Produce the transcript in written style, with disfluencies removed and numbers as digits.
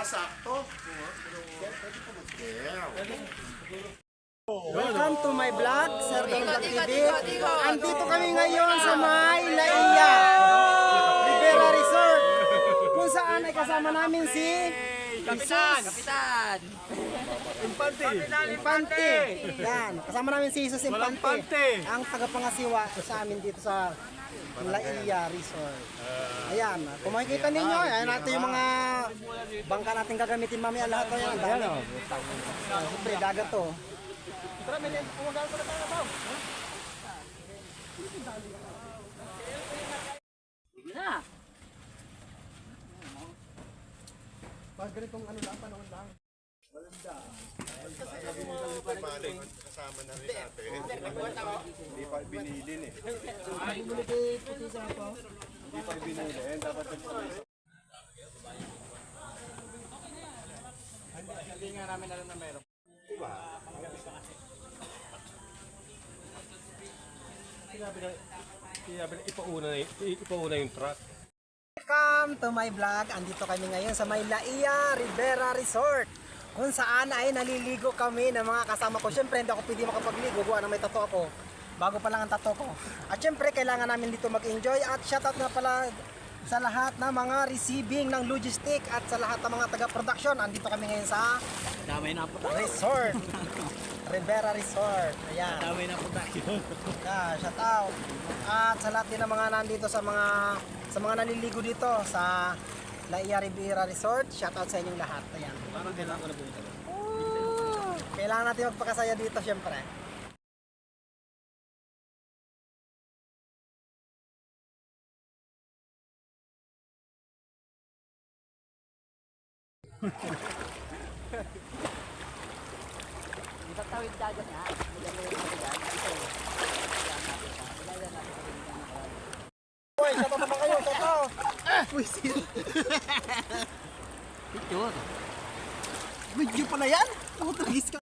sakto. Welcome to my vlog, Sir Don Vlog TV. Andito kami ngayon sa may Laia Ribera Resort, kung saan ay kasama namin si Kapitan! Infante. Yan, kasama namin si Jesus Infante, ang tagapangasiwa sa amin dito sa Laia Resort. Ayan, kung makikita ninyo, ayan natin yung mga bangka natin gagamitin mamaya lahat. Ayan, ang dami. Siyempre, dagat to. Tara, may umagal ko na tayo na ba? Na! Pag ganitong ano lang, panahon lang. Maling kasama na rin natin. Hindi pa binilin eh. Hindi pa binilin. Dapat Hindi nga namin alam na meron. Ipauna yung truck. Welcome to my vlog. Andito kami ngayon sa may Laia Ribera Resort, kung saan ay naliligo kami ng mga kasama ko. Siyempre hindi ako pwede makapagligo, gawa na may tattoo ako. Bago pa lang ang tattoo ko. At siyempre kailangan namin dito mag-enjoy. At shoutout na pala sa lahat ng mga receiving ng logistic at sa lahat ng mga taga-production. Andito kami ngayon sa Damay na po tayo. Resort Ribera Resort. Ayan. Damay na po tayo. Yeah, shout out. At sa lahat din ng mga nandito sa mga naliligo dito sa Laia Ribera Resort, shout out sa inyong lahat. Ayan. Parang kailangan ko na po ito. Kailangan natin magpakasaya dito syempre. Itatawid dagat na. Uy, shout out naman kayo, shout out. Picture. Video pa na yan? Ako, tragis ka.